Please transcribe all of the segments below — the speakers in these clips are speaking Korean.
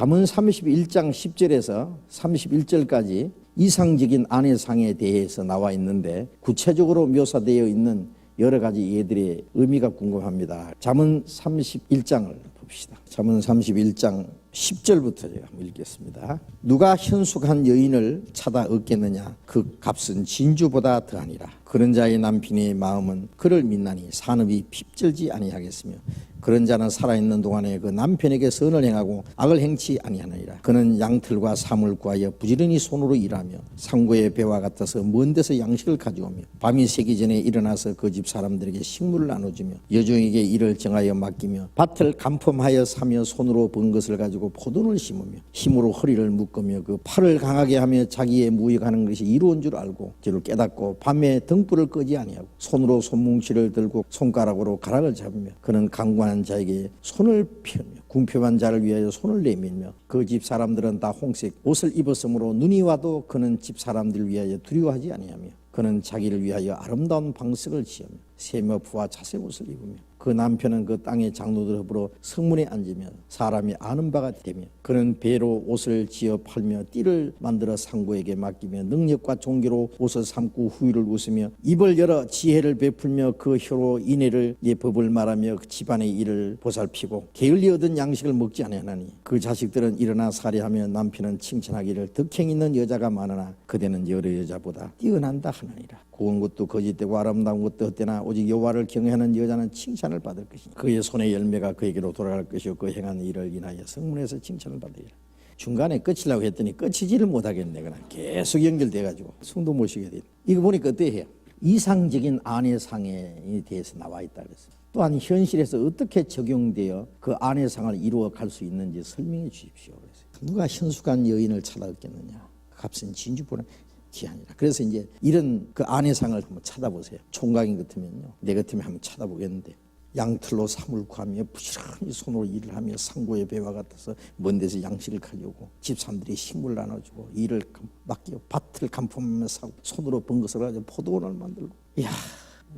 잠언 31장 10절에서 31절까지 이상적인 아내상에 대해서 나와 있는데 구체적으로 묘사되어 있는 여러 가지 예들의 의미가 궁금합니다. 잠언 31장을 봅시다. 잠언 31장 10절부터 제가 한번 읽겠습니다. 누가 현숙한 여인을 찾아 얻겠느냐? 그 값은 진주보다 더하니라. 그런 자의 남편의 마음은 그를 믿나니 산업이 핍절지 아니하겠으며 그런 자는 살아있는 동안에 그 남편에게 선을 행하고 악을 행치 아니하느니라. 그는 양틀과 사물 구하여 부지런히 손으로 일하며 상고의 배와 같아서 먼 데서 양식을 가져오며 밤이 새기 전에 일어나서 그 집 사람들에게 식물을 나눠주며 여종에게 일을 정하여 맡기며 밭을 간품하여 사며 손으로 번 것을 가지고 포도를 심으며 힘으로 허리를 묶으며 그 팔을 강하게 하며 자기의 무익하는 것이 이루어진 줄 알고 저를 깨닫고 밤에 등불을 끄지 아니하고 손으로 손뭉치를 들고 손가락으로 가락을 잡으며 그는 강관한 자에게 손을 펴며 궁핍한 자를 위하여 손을 내밀며 그 집 사람들은 다 홍색 옷을 입었으므로 눈이 와도 그는 집 사람들을 위하여 두려워하지 아니하며 그는 자기를 위하여 아름다운 방석을 지으며 세며부와 자색 옷을 입으며 그 남편은 그 땅의 장로들 허브로 성문에 앉으며 사람이 아는 바가 되며 그는 배로 옷을 지어 팔며 띠를 만들어 상고에게 맡기며 능력과 종교로 옷을 삼고 후유를 웃으며 입을 열어 지혜를 베풀며 그 혀로 인애를 법을 말하며 그 집안의 일을 보살피고 게을리 얻은 양식을 먹지 아니하나니 그 자식들은 일어나 살해하며 남편은 칭찬하기를 덕행 있는 여자가 많으나 그대는 여러 여자보다 뛰어난다 하느니라. 고운 것도 거짓되고 아름다운 것도 헛되나 오직 여호와를 경외하는 여자는 칭찬을 받을 것이니 그의 손의 열매가 그에게로 돌아갈 것이요 그 행한 일을 인하여 성문에서 칭찬을 받으리라. 중간에 끝이라고 했더니 끝이지를 못하겠네. 그냥 계속 연결돼가지고 성도 모시게 돼. 이거 보니까 어때요? 이상적인 아내상에 대해서 나와 있다 그랬어요. 또한 현실에서 어떻게 적용되어 그 아내상을 이루어 갈 수 있는지 설명해 주십시오. 그래서 누가 현숙한 여인을 찾아 얻겠느냐? 값은 진주보다 귀하니라. 그래서 이제 이런 그 아내상을 한번 찾아보세요. 총각인 같으면요, 내 같으면 한번 찾아보겠는데 양틀로 사물 구하며 부지런히 손으로 일을 하며 상고의 배와 같아서 먼 데서 양식을 가져오고 집사람들이 식물을 나눠주고 일을 맡기고 밭을 간품하며 사고 손으로 번 것을 가지고 포도원을 만들고. 이야,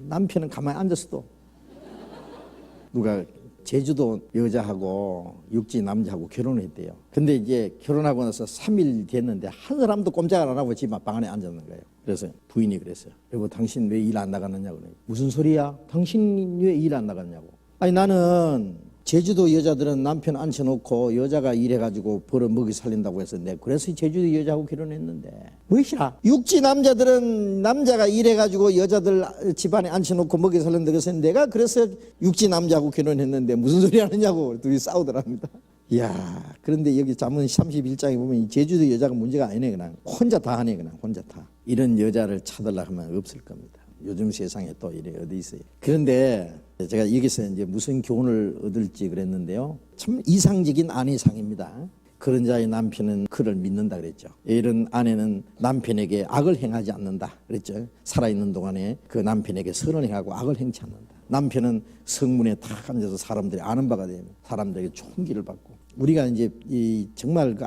남편은 가만히 앉았어도 누가 제주도 여자하고 육지 남자하고 결혼했대요. 근데 이제 결혼하고 나서 3일 됐는데 한 사람도 꼼짝 안 하고 집 방 안에 앉았는 거예요. 그래서 부인이 그랬어요. 여보, 당신 왜 일 안 나갔느냐고. 무슨 소리야? 당신 왜 일 안 나갔냐고. 아니, 나는 제주도 여자들은 남편 앉혀놓고 여자가 일해가지고 벌어 먹이 살린다고 해서 내가 그래서 제주도 여자하고 결혼했는데 무엇이야? 육지 남자들은 남자가 일해가지고 여자들 집안에 앉혀놓고 먹이 살린다고 해서 내가 그래서 육지 남자하고 결혼했는데 무슨 소리 하느냐고 둘이 싸우더랍니다. 이야, 그런데 여기 잠언 31장에 보면 제주도 여자가 문제가 아니네. 그냥 혼자 다 하네. 그냥 혼자 다. 이런 여자를 찾으려고 하면 없을 겁니다. 요즘 세상에 또 이래 어디 있어요. 그런데 제가 여기서 이제 무슨 교훈을 얻을지 그랬는데요. 참 이상적인 아내상입니다. 그런 자의 남편은 그를 믿는다 그랬죠. 이런 아내는 남편에게 악을 행하지 않는다 그랬죠. 살아있는 동안에 그 남편에게 선을 행하고 악을 행치 않는다. 남편은 성문에 탁 앉아서 사람들이 아는 바가 되면 사람들에게 총기를 받고. 우리가 이제 정말 그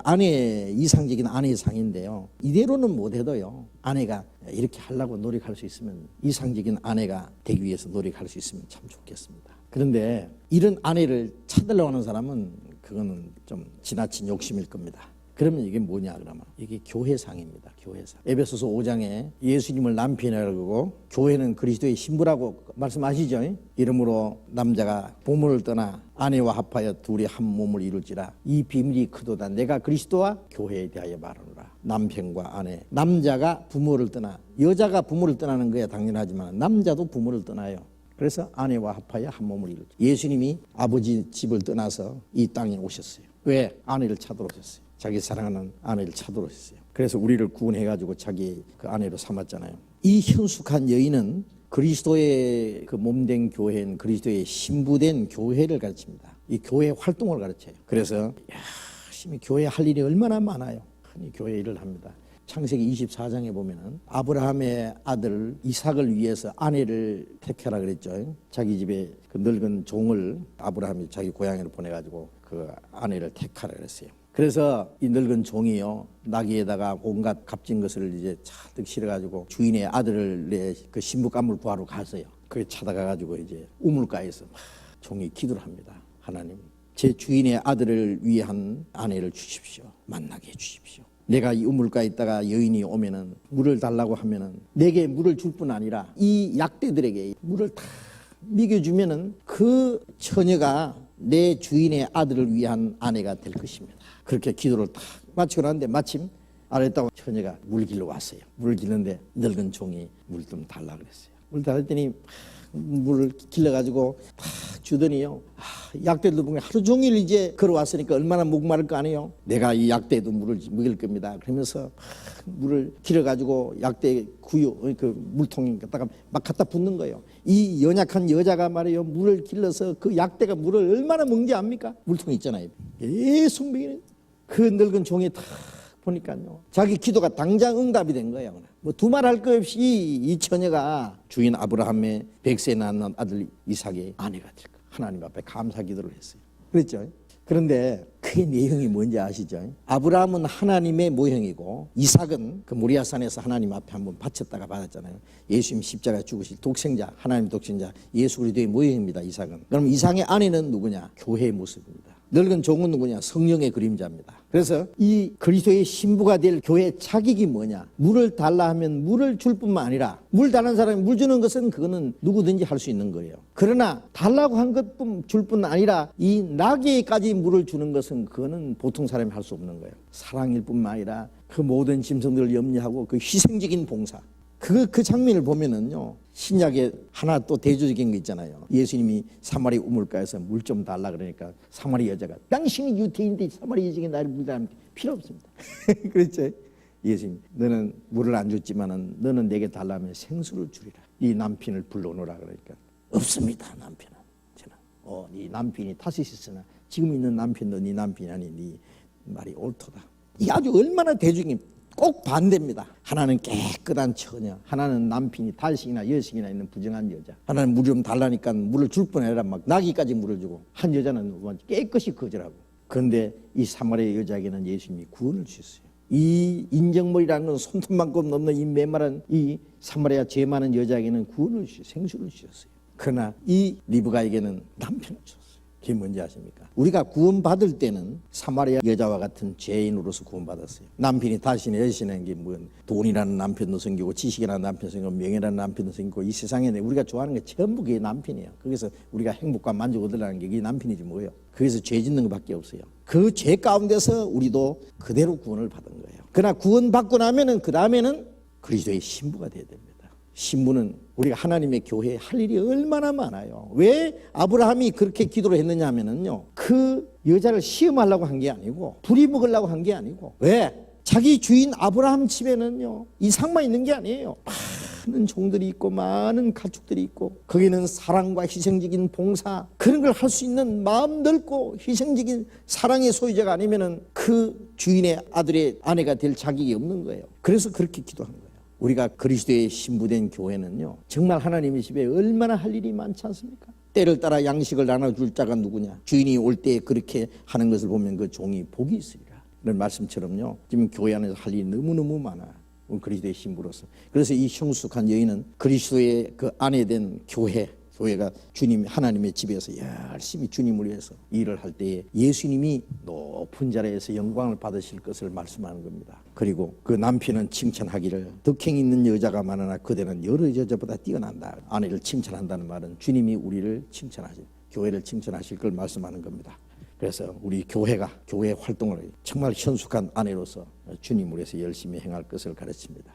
이상적인 아내의 상인데요. 이대로는 못해도요. 아내가 이렇게 하려고 노력할 수 있으면 이상적인 아내가 되기 위해서 노력할 수 있으면 참 좋겠습니다. 그런데 이런 아내를 찾으려고 하는 사람은 그거는 좀 지나친 욕심일 겁니다. 그러면 이게 뭐냐 그러면 이게 교회상입니다. 교회상. 에베소서 5장에 예수님을 남편이라고 그러고 교회는 그리스도의 신부라고 말씀하시죠. 이러므로 남자가 부모를 떠나 아내와 합하여 둘이 한 몸을 이룰지라 이 비밀이 크도다. 내가 그리스도와 교회에 대하여 말하노라. 남편과 아내, 남자가 부모를 떠나 여자가 부모를 떠나는 거야 당연하지만 남자도 부모를 떠나요. 그래서 아내와 합하여 한 몸을 이루죠. 예수님이 아버지 집을 떠나서 이 땅에 오셨어요. 왜? 아내를 찾으러 오셨어요. 자기 사랑하는 아내를 찾으러 오셨어요. 그래서 우리를 구원해가지고 자기 그 아내로 삼았잖아요. 이 현숙한 여인은 그리스도의 그 몸된 교회인 그리스도의 신부된 교회를 가르칩니다. 이 교회 활동을 가르쳐요. 그래서 열심히 교회 할 일이 얼마나 많아요. 흔히 교회 일을 합니다. 창세기 24장에 보면은 아브라함의 아들 이삭을 위해서 아내를 택하라 그랬죠. 자기 집에 그 늙은 종을 아브라함이 자기 고향으로 보내가지고 그 아내를 택하라 그랬어요. 그래서 이 늙은 종이요 나귀에다가 온갖 값진 것을 이제 잔뜩 실어가지고 주인의 아들을 그 신부감을 구하러 갔어요. 그게 찾아가가지고 이제 우물가에서 종이 기도를 합니다. 하나님, 제 주인의 아들을 위한 아내를 주십시오. 만나게 해주십시오. 내가 이 우물가에 있다가 여인이 오면은 물을 달라고 하면은 내게 물을 줄 뿐 아니라 이 약대들에게 물을 다 먹여주면은 그 처녀가 내 주인의 아들을 위한 아내가 될 것입니다. 그렇게 기도를 딱 마치고 나는데 마침 알았다고 처녀가 물 길러 왔어요. 물을 길는데 늙은 종이 물 좀 달라 그랬어요. 물 달랬더니 물을 길러가지고 팍 주더니요. 약대도 보면 하루 종일 이제 걸어왔으니까 얼마나 목마를 거 아니에요. 내가 이 약대도 물을 먹일 겁니다. 그러면서 물을 길어가지고 약대 구유 그 물통에 갖다가 막 갖다 붓는 거예요. 이 연약한 여자가 말이에요. 물을 길러서 그 약대가 물을 얼마나 먹는지 압니까? 물통 있잖아요. 계속 먹이는 그 늙은 종이 탁 보니까요. 자기 기도가 당장 응답이 된 거예요. 뭐 두말할 것 없이 이 처녀가 주인 아브라함의 100세에 낳은 아들 이삭의 아내가 될 거예요. 하나님 앞에 감사 기도를 했어요. 그랬죠. 그런데 그 내용이 뭔지 아시죠? 아브라함은 하나님의 모형이고 이삭은 그 모리아산에서 하나님 앞에 한번 바쳤다가 받았잖아요. 예수님 십자가 죽으실 독생자, 하나님 독생자 예수 그리스도의 모형입니다. 이삭은. 그럼 이삭의 아내는 누구냐? 교회의 모습입니다. 늙은 종은 누구냐? 성령의 그림자입니다. 그래서 이 그리스도의 신부가 될 교회의 자격이 뭐냐? 물을 달라 하면 물을 줄 뿐만 아니라 물 달라는 사람이 물 주는 것은 그거는 누구든지 할 수 있는 거예요. 그러나 달라고 한 것뿐 줄 뿐 아니라 이 나귀에까지 물을 주는 것은 그거는 보통 사람이 할 수 없는 거예요. 사랑일 뿐만 아니라 그 모든 짐승들을 염려하고 그 희생적인 봉사. 그 장면을 보면은요, 신약에 하나 또 대조적인 거 있잖아요. 예수님이 사마리 우물가에서 물 좀 달라 그러니까 사마리 여자가 당신이 유태인인데 사마리 여자가 나를 물 달라면 필요 없습니다. 그렇죠? 예수님, 너는 물을 안 줬지만은 너는 내게 달라면 생수를 주리라. 이 남편을 불러오너라 그러니까 없습니다. 남편은 저는 네 남편이 타시시으나 지금 있는 남편도 네 남편이 아니 네 말이 옳도다. 이게 아주 얼마나 대중이 꼭 반대입니다. 하나는 깨끗한 처녀, 하나는 남편이 달씩이나 여식이나 있는 부정한 여자. 하나는 물 좀 달라니까 물을 줄 뿐 아니라 막 나귀까지 물을 주고, 한 여자는 깨끗이 거절하고. 그런데 이 사마리아 여자에게는 예수님이 구원을 주셨어요. 이 인정머리라는 건 손톱만큼 넘는 이 메마른 이 사마리아 죄 많은 여자에게는 구원을 주셨어요. 생수를 주셨어요. 그러나 이 리브가에게는 남편을 주셨어요. 그게 뭔지 아십니까? 우리가 구원받을 때는 사마리아 여자와 같은 죄인으로서 구원받았어요. 남편이 다시는 여시는 게 뭐 돈이라는 남편도 생기고 지식이라는 남편도 생기고 명예라는 남편도 생기고 이 세상에 우리가 좋아하는 게 전부 그게 남편이에요. 거기서 우리가 행복과 만족 얻으려는 게 그게 남편이지 뭐예요. 거기서 죄 짓는 것밖에 없어요. 그 죄 가운데서 우리도 그대로 구원을 받은 거예요. 그러나 구원받고 나면은 그 다음에는 그리스도의 신부가 돼야 됩니다. 신부는 우리가 하나님의 교회에 할 일이 얼마나 많아요. 왜 아브라함이 그렇게 기도를 했느냐 하면은요, 그 여자를 시험하려고 한 게 아니고 부리 먹으려고 한 게 아니고, 왜? 자기 주인 아브라함 집에는요 이삭만 있는 게 아니에요. 많은 종들이 있고 많은 가축들이 있고 거기는 사랑과 희생적인 봉사 그런 걸 할 수 있는 마음 넓고 희생적인 사랑의 소유자가 아니면은 그 주인의 아들의 아내가 될 자격이 없는 거예요. 그래서 그렇게 기도한 거예요. 우리가 그리스도의 신부된 교회는요 정말 하나님의 집에 얼마나 할 일이 많지 않습니까? 때를 따라 양식을 나눠줄 자가 누구냐? 주인이 올 때 그렇게 하는 것을 보면 그 종이 복이 있으리라. 이런 말씀처럼요 지금 교회 안에서 할 일이 너무너무 많아. 그리스도의 신부로서. 그래서 이 형숙한 여인은 그리스도의 그 아내 된 교회가 주님 하나님의 집에서 열심히 주님을 위해서 일을 할 때에 예수님이 높은 자리에서 영광을 받으실 것을 말씀하는 겁니다. 그리고 그 남편은 칭찬하기를 덕행 있는 여자가 많으나 그대는 여러 여자보다 뛰어난다. 아내를 칭찬한다는 말은 주님이 우리를 칭찬하실, 교회를 칭찬하실 걸 말씀하는 겁니다. 그래서 우리 교회가 교회 활동을 정말 현숙한 아내로서 주님을 위해서 열심히 행할 것을 가르칩니다.